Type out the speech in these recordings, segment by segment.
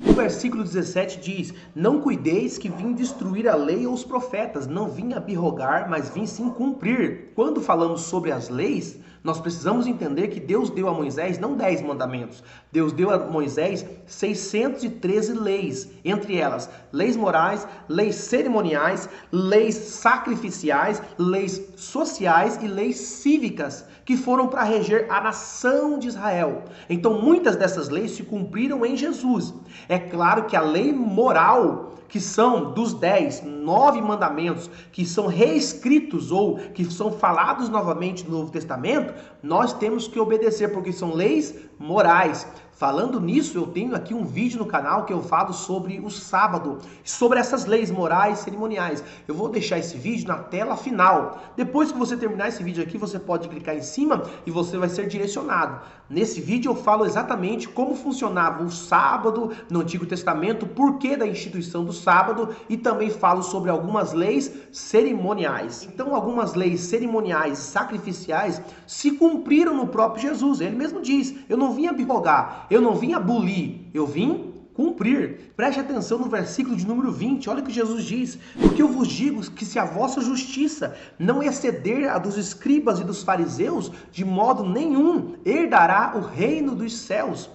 O versículo 17 diz: não cuideis que vim destruir a lei ou os profetas, não vim abrogar, mas vim sim cumprir. Quando falamos sobre as leis, nós precisamos entender que Deus deu a Moisés não 10 mandamentos, Deus deu a Moisés 613 leis, entre elas leis morais, leis cerimoniais, leis sacrificiais, leis sociais e leis cívicas, que foram para reger a nação de Israel. Então muitas dessas leis se cumpriram em Jesus. É claro que a lei moral, que são dos 10, 9 mandamentos, que são reescritos ou que são falados novamente no Novo Testamento, nós temos que obedecer, porque são leis morais. Falando nisso, eu tenho aqui um vídeo no canal que eu falo sobre o sábado, sobre essas leis morais e cerimoniais. Eu vou deixar esse vídeo na tela final. Depois que você terminar esse vídeo aqui, você pode clicar em cima e você vai ser direcionado. Nesse vídeo eu falo exatamente como funcionava o sábado no Antigo Testamento, o porquê da instituição do sábado e também falo sobre algumas leis cerimoniais. Então, algumas leis cerimoniais e sacrificiais se cumpriram no próprio Jesus. Ele mesmo diz: eu não vim abrogar, eu não vim abolir, eu vim cumprir. Preste atenção no versículo de número 20, olha o que Jesus diz: porque eu vos digo que se a vossa justiça não exceder a dos escribas e dos fariseus, de modo nenhum herdará o reino dos céus.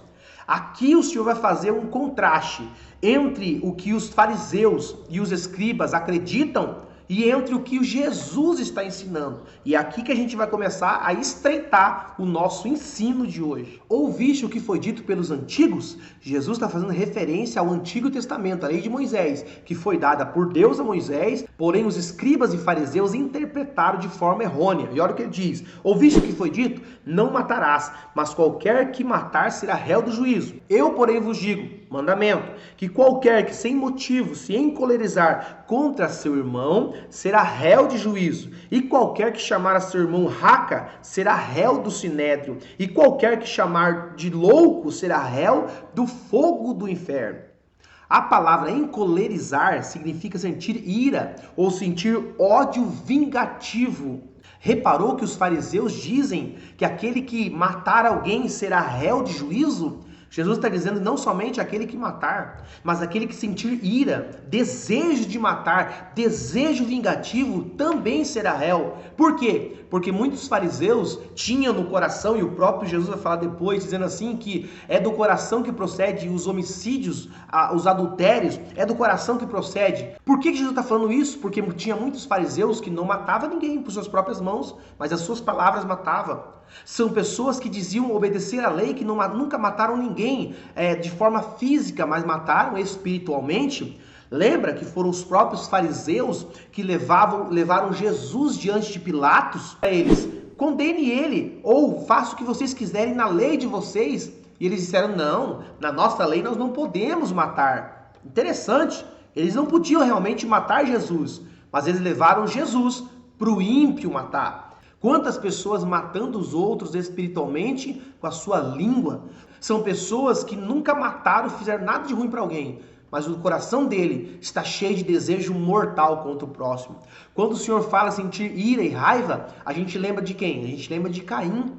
Aqui o Senhor vai fazer um contraste entre o que os fariseus e os escribas acreditam e entre o que Jesus está ensinando. E é aqui que a gente vai começar a estreitar o nosso ensino de hoje. Ouviste o que foi dito pelos antigos? Jesus está fazendo referência ao Antigo Testamento, a lei de Moisés, que foi dada por Deus a Moisés, porém os escribas e fariseus interpretaram de forma errônea. E olha o que ele diz: ouviste o que foi dito? Não matarás, mas qualquer que matar será réu do juízo. Eu, porém, vos digo, mandamento, que qualquer que sem motivo se encolerizar contra seu irmão será réu de juízo, e qualquer que chamar a seu irmão raca será réu do sinédrio, e qualquer que chamar de louco será réu do fogo do inferno. A palavra encolerizar significa sentir ira ou sentir ódio vingativo. Reparou que os fariseus dizem que aquele que matar alguém será réu de juízo? Jesus está dizendo não somente aquele que matar, mas aquele que sentir ira, desejo de matar, desejo vingativo, também será réu. Por quê? Porque muitos fariseus tinham no coração, e o próprio Jesus vai falar depois, dizendo assim, que é do coração que procede os homicídios, os adultérios, é do coração que procede. Por que Jesus está falando isso? Porque tinha muitos fariseus que não matavam ninguém por suas próprias mãos, mas as suas palavras matavam. São pessoas que diziam obedecer à lei, que nunca mataram ninguém de forma física, mas mataram espiritualmente. Lembra que foram os próprios fariseus que levaram Jesus diante de Pilatos para eles: condene ele, ou faça o que vocês quiserem na lei de vocês. E eles disseram: não, na nossa lei nós não podemos matar. Interessante, eles não podiam realmente matar Jesus, mas eles levaram Jesus para o ímpio matar. Quantas pessoas matando os outros espiritualmente com a sua língua? São pessoas que nunca mataram, fizeram nada de ruim para alguém, mas o coração dele está cheio de desejo mortal contra o próximo. Quando o Senhor fala sentir ira e raiva, a gente lembra de quem? A gente lembra de Caim.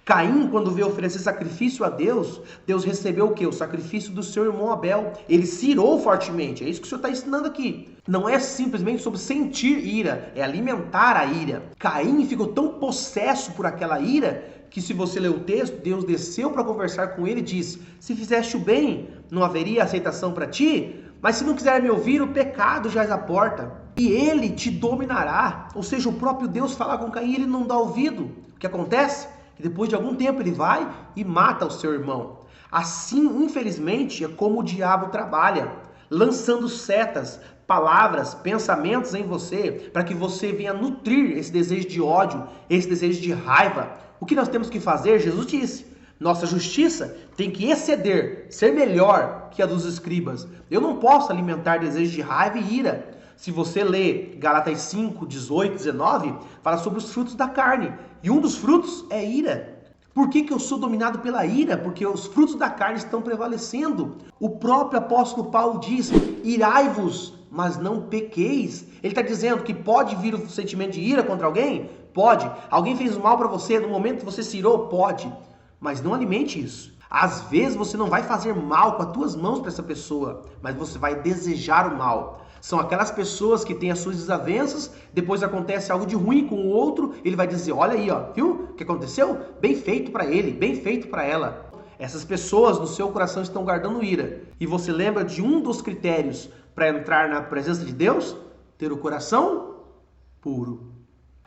Caim, quando veio oferecer sacrifício a Deus, Deus recebeu o quê? O sacrifício do seu irmão Abel. Ele se irou fortemente. É isso que o Senhor está ensinando aqui. Não é simplesmente sobre sentir ira, é alimentar a ira. Caim ficou tão possesso por aquela ira que, se você ler o texto, Deus desceu para conversar com ele e disse: se fizeste o bem, não haveria aceitação para ti? Mas se não quiser me ouvir, o pecado jaz à porta e ele te dominará. Ou seja, o próprio Deus fala com Caim e ele não dá ouvido. O que acontece? E depois de algum tempo ele vai e mata o seu irmão. Assim, infelizmente, é como o diabo trabalha, lançando setas, palavras, pensamentos em você, para que você venha nutrir esse desejo de ódio, esse desejo de raiva. O que nós temos que fazer? Jesus disse: nossa justiça tem que exceder, ser melhor que a dos escribas. Eu não posso alimentar desejo de raiva e ira. Se você ler Gálatas 5, 18, 19, fala sobre os frutos da carne. E um dos frutos é ira. Por que eu sou dominado pela ira? Porque os frutos da carne estão prevalecendo. O próprio apóstolo Paulo diz: irai-vos, mas não pequeis. Ele está dizendo que pode vir o sentimento de ira contra alguém? Pode. Alguém fez mal para você, no momento que você se irou? Pode. Mas não alimente isso. Às vezes você não vai fazer mal com as tuas mãos para essa pessoa, mas você vai desejar o mal. São aquelas pessoas que têm as suas desavenças, depois acontece algo de ruim com o outro, ele vai dizer, olha aí, ó, viu o que aconteceu? Bem feito para ele, bem feito para ela. Essas pessoas no seu coração estão guardando ira. E você lembra de um dos critérios para entrar na presença de Deus? Ter o coração puro.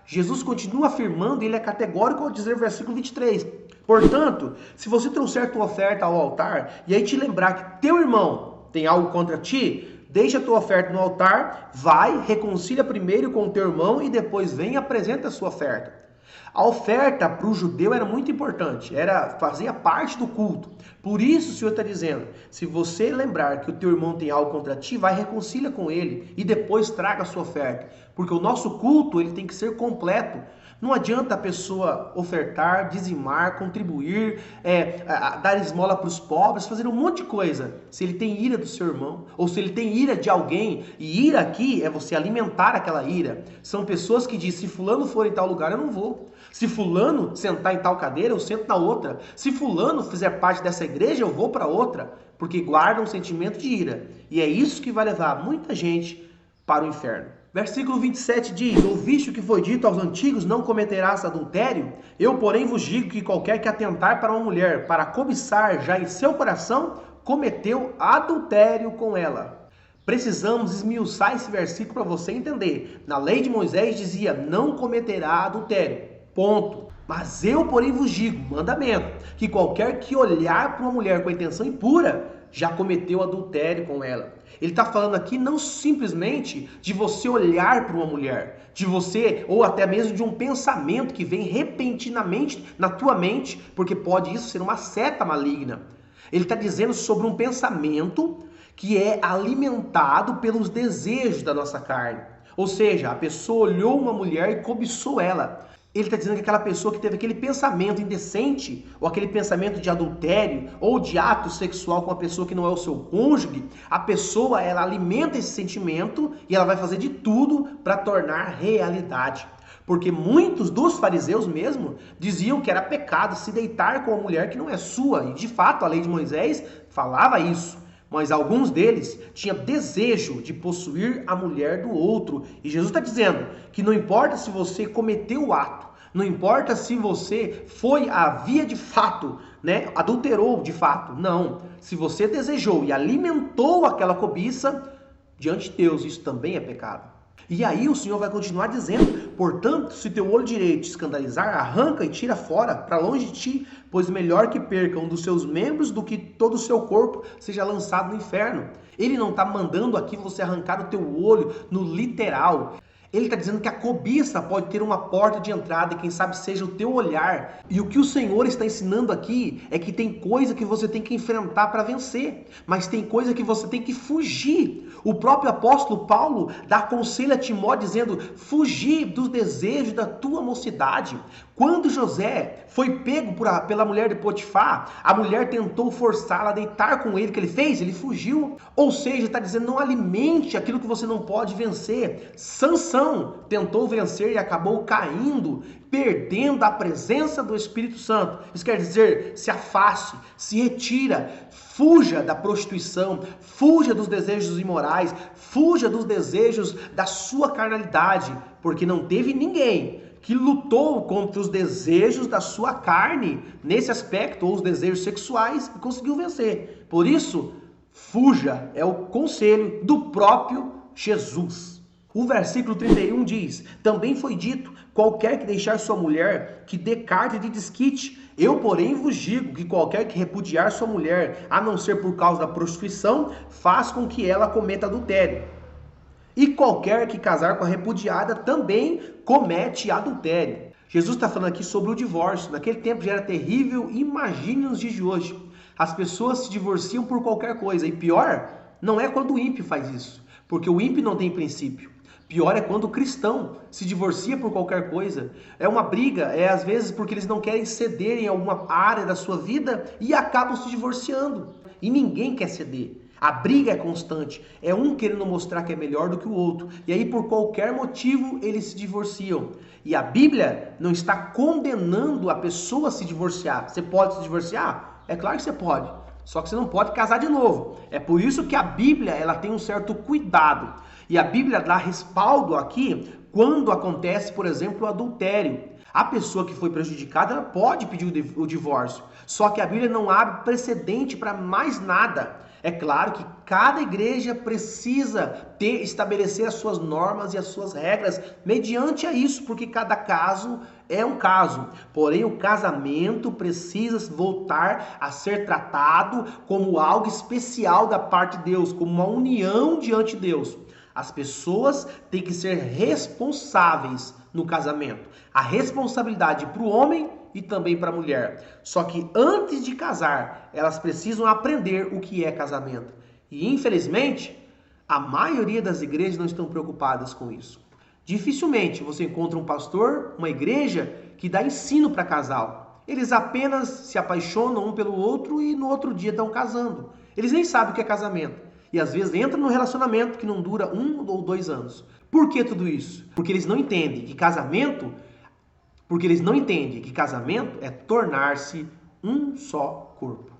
Jesus continua afirmando, e ele é categórico ao dizer no versículo 23. Portanto, se você trouxer tua oferta ao altar, e aí te lembrar que teu irmão tem algo contra ti, deixa a tua oferta no altar, vai, reconcilia primeiro com o teu irmão e depois vem e apresenta a sua oferta. A oferta para o judeu era muito importante, fazia parte do culto. Por isso o Senhor está dizendo, se você lembrar que o teu irmão tem algo contra ti, vai reconcilia com ele e depois traga a sua oferta. Porque o nosso culto ele tem que ser completo. Não adianta a pessoa ofertar, dizimar, contribuir, dar esmola para os pobres, fazer um monte de coisa. Se ele tem ira do seu irmão, ou se ele tem ira de alguém, e ira aqui é você alimentar aquela ira. São pessoas que dizem, se fulano for em tal lugar, eu não vou. Se fulano sentar em tal cadeira, eu sento na outra. Se fulano fizer parte dessa igreja, eu vou para outra. Porque guardam um sentimento de ira. E é isso que vai levar muita gente para o inferno. Versículo 27 diz, ouviste o que foi dito aos antigos, não cometerás adultério? Eu, porém, vos digo que qualquer que atentar para uma mulher, para cobiçar já em seu coração, cometeu adultério com ela. Precisamos esmiuçar esse versículo para você entender. Na lei de Moisés dizia, não cometerá adultério. Ponto. Mas eu, porém, vos digo, mandamento, que qualquer que olhar para uma mulher com a intenção impura, já cometeu adultério com ela. Ele está falando aqui não simplesmente de você olhar para uma mulher, de você, ou até mesmo de um pensamento que vem repentinamente na tua mente, porque pode isso ser uma seta maligna. Ele está dizendo sobre um pensamento que é alimentado pelos desejos da nossa carne. Ou seja, a pessoa olhou uma mulher e cobiçou ela. Ele está dizendo que aquela pessoa que teve aquele pensamento indecente, ou aquele pensamento de adultério, ou de ato sexual com uma pessoa que não é o seu cônjuge, a pessoa, ela alimenta esse sentimento e ela vai fazer de tudo para tornar realidade. Porque muitos dos fariseus mesmo diziam que era pecado se deitar com uma mulher que não é sua. E de fato a lei de Moisés falava isso. Mas alguns deles tinham desejo de possuir a mulher do outro. E Jesus está dizendo que não importa se você cometeu o ato, não importa se você foi à via de fato, né, adulterou de fato. Não. Se você desejou e alimentou aquela cobiça, diante de Deus isso também é pecado. E aí o Senhor vai continuar dizendo, portanto, se teu olho direito te escandalizar, arranca e tira fora, para longe de ti, pois melhor que perca um dos seus membros do que todo o seu corpo seja lançado no inferno. Ele não está mandando aqui você arrancar o teu olho no literal. Ele está dizendo que a cobiça pode ter uma porta de entrada e quem sabe seja o teu olhar. E o que o Senhor está ensinando aqui é que tem coisa que você tem que enfrentar para vencer, mas tem coisa que você tem que fugir. O próprio apóstolo Paulo dá conselho a Timóteo dizendo, fugir dos desejos da tua mocidade. Quando José foi pego pela mulher de Potifar, a mulher tentou forçá-la a deitar com ele. O que ele fez? Ele fugiu. Ou seja, está dizendo, não alimente aquilo que você não pode vencer. Sansão tentou vencer e acabou caindo, perdendo a presença do Espírito Santo. Isso quer dizer, se afaste, se retira, fuja da prostituição, fuja dos desejos imorais, fuja dos desejos da sua carnalidade, porque não teve ninguém que lutou contra os desejos da sua carne, nesse aspecto, ou os desejos sexuais, e conseguiu vencer. Por isso, fuja, é o conselho do próprio Jesus. O versículo 31 diz, também foi dito, qualquer que deixar sua mulher, que dê carta de desquite. Eu, porém, vos digo que qualquer que repudiar sua mulher, a não ser por causa da prostituição, faz com que ela cometa adultério. E qualquer que casar com a repudiada também comete adultério. Jesus está falando aqui sobre o divórcio. Naquele tempo já era terrível, imagine nos dias de hoje. As pessoas se divorciam por qualquer coisa. E pior, não é quando o ímpio faz isso, porque o ímpio não tem princípio. Pior é quando o cristão se divorcia por qualquer coisa. É uma briga, às vezes porque eles não querem ceder em alguma área da sua vida e acabam se divorciando. E ninguém quer ceder. A briga é constante, é um querendo mostrar que é melhor do que o outro. E aí por qualquer motivo eles se divorciam. E a Bíblia não está condenando a pessoa a se divorciar. Você pode se divorciar? É claro que você pode. Só que você não pode casar de novo. É por isso que a Bíblia ela tem um certo cuidado. E a Bíblia dá respaldo aqui quando acontece, por exemplo, o adultério. A pessoa que foi prejudicada ela pode pedir o divórcio. Só que a Bíblia não abre precedente para mais nada. É claro que cada igreja precisa estabelecer as suas normas e as suas regras mediante a isso, porque cada caso é um caso. Porém, o casamento precisa voltar a ser tratado como algo especial da parte de Deus, como uma união diante de Deus. As pessoas têm que ser responsáveis no casamento. A responsabilidade para o homem e também para a mulher. Só que antes de casar, elas precisam aprender o que é casamento. E infelizmente, a maioria das igrejas não estão preocupadas com isso. Dificilmente você encontra um pastor, uma igreja, que dá ensino para casal. Eles apenas se apaixonam um pelo outro e no outro dia estão casando. Eles nem sabem o que é casamento. E às vezes entram num relacionamento que não dura 1 ou 2 anos. Por que tudo isso? Porque eles não entendem que casamento é tornar-se um só corpo.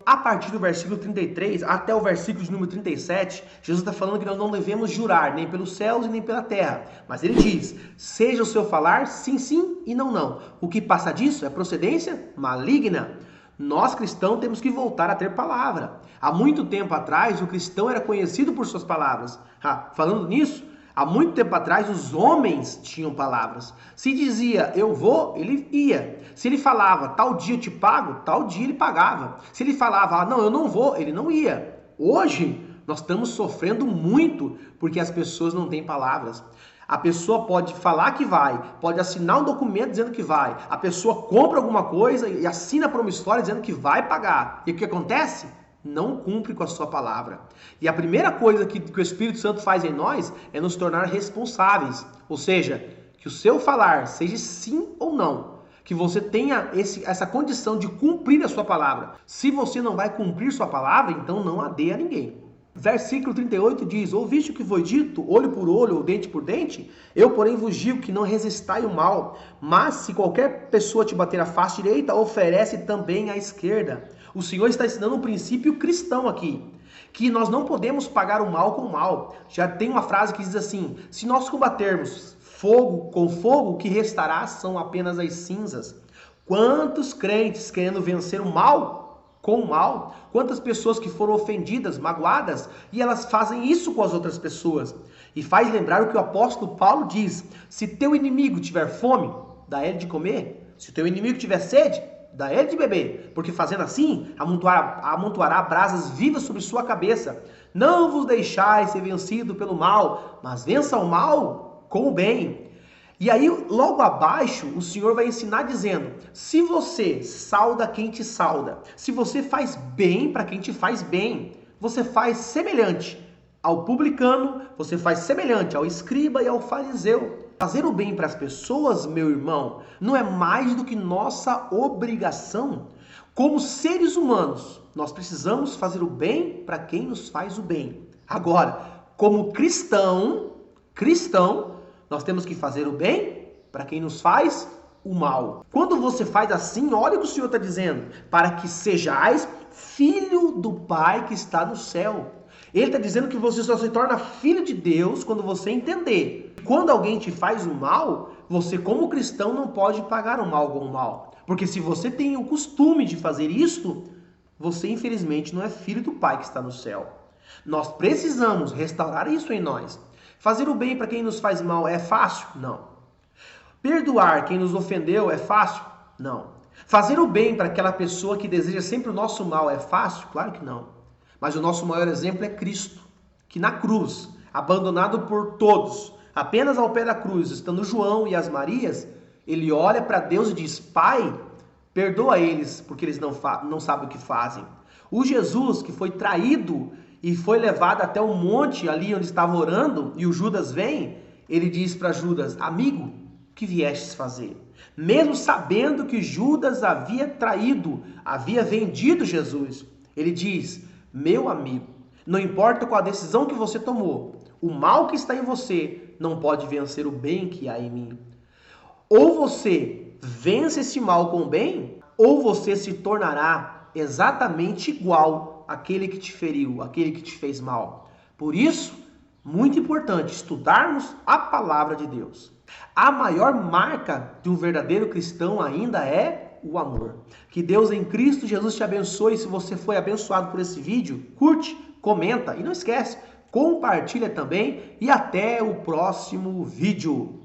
A partir do versículo 33 até o versículo de número 37, Jesus está falando que nós não devemos jurar nem pelos céus e nem pela terra. Mas ele diz, seja o seu falar sim, sim e não, não. O que passa disso é procedência maligna. Nós cristãos temos que voltar a ter palavra. Há muito tempo atrás, o cristão era conhecido por suas palavras. Falando nisso, há muito tempo atrás, os homens tinham palavras. Se dizia, eu vou, ele ia. Se ele falava, tal dia eu te pago, tal dia ele pagava. Se ele falava, não, eu não vou, ele não ia. Hoje, nós estamos sofrendo muito porque as pessoas não têm palavras. A pessoa pode falar que vai, pode assinar um documento dizendo que vai. A pessoa compra alguma coisa e assina promissória dizendo que vai pagar. E o que acontece? Não cumpre com a sua palavra. E a primeira coisa que o Espírito Santo faz em nós é nos tornar responsáveis. Ou seja, que o seu falar seja sim ou não. Que você tenha essa condição de cumprir a sua palavra. Se você não vai cumprir sua palavra, então não a dê a ninguém. Versículo 38 diz, ouviste o que foi dito, olho por olho ou dente por dente? Eu, porém, vos digo que não resistai o mal, mas se qualquer pessoa te bater a face direita, oferece também a esquerda. O Senhor está ensinando um princípio cristão aqui, que nós não podemos pagar o mal com o mal. Já tem uma frase que diz assim, se nós combatermos fogo com fogo, o que restará são apenas as cinzas. Quantos crentes querendo vencer o mal com o mal, quantas pessoas que foram ofendidas, magoadas, e elas fazem isso com as outras pessoas. E faz lembrar o que o apóstolo Paulo diz, se teu inimigo tiver fome, dá ele de comer, se teu inimigo tiver sede, dá ele de beber, porque fazendo assim, amontoará brasas vivas sobre sua cabeça. Não vos deixais ser vencido pelo mal, mas vença o mal com o bem. E aí, logo abaixo, o Senhor vai ensinar dizendo, se você sauda quem te sauda, se você faz bem para quem te faz bem, você faz semelhante ao publicano, você faz semelhante ao escriba e ao fariseu. Fazer o bem para as pessoas, meu irmão, não é mais do que nossa obrigação. Como seres humanos, nós precisamos fazer o bem para quem nos faz o bem. Agora, como cristão, nós temos que fazer o bem para quem nos faz o mal. Quando você faz assim, olha o que o Senhor está dizendo. Para que sejais filho do Pai que está no céu. Ele está dizendo que você só se torna filho de Deus quando você entender. Quando alguém te faz o mal, você como cristão não pode pagar o mal com o mal. Porque se você tem o costume de fazer isto, você infelizmente não é filho do Pai que está no céu. Nós precisamos restaurar isso em nós. Fazer o bem para quem nos faz mal é fácil? Não. Perdoar quem nos ofendeu é fácil? Não. Fazer o bem para aquela pessoa que deseja sempre o nosso mal é fácil? Claro que não. Mas o nosso maior exemplo é Cristo, que na cruz, abandonado por todos, apenas ao pé da cruz, estando João e as Marias, ele olha para Deus e diz, Pai, perdoa eles, porque eles não sabem o que fazem. O Jesus que foi traído e foi levado até um monte ali onde estava orando, e o Judas vem, ele diz para Judas, amigo, o que viestes fazer? Mesmo sabendo que Judas havia traído, havia vendido Jesus, ele diz, meu amigo, não importa qual a decisão que você tomou, o mal que está em você não pode vencer o bem que há em mim. Ou você vence esse mal com o bem, ou você se tornará exatamente igual àquele que te feriu, àquele que te fez mal. Por isso, muito importante estudarmos a palavra de Deus. A maior marca de um verdadeiro cristão ainda é o amor. Que Deus em Cristo Jesus te abençoe. Se você foi abençoado por esse vídeo, curte, comenta e não esquece, compartilha também e até o próximo vídeo.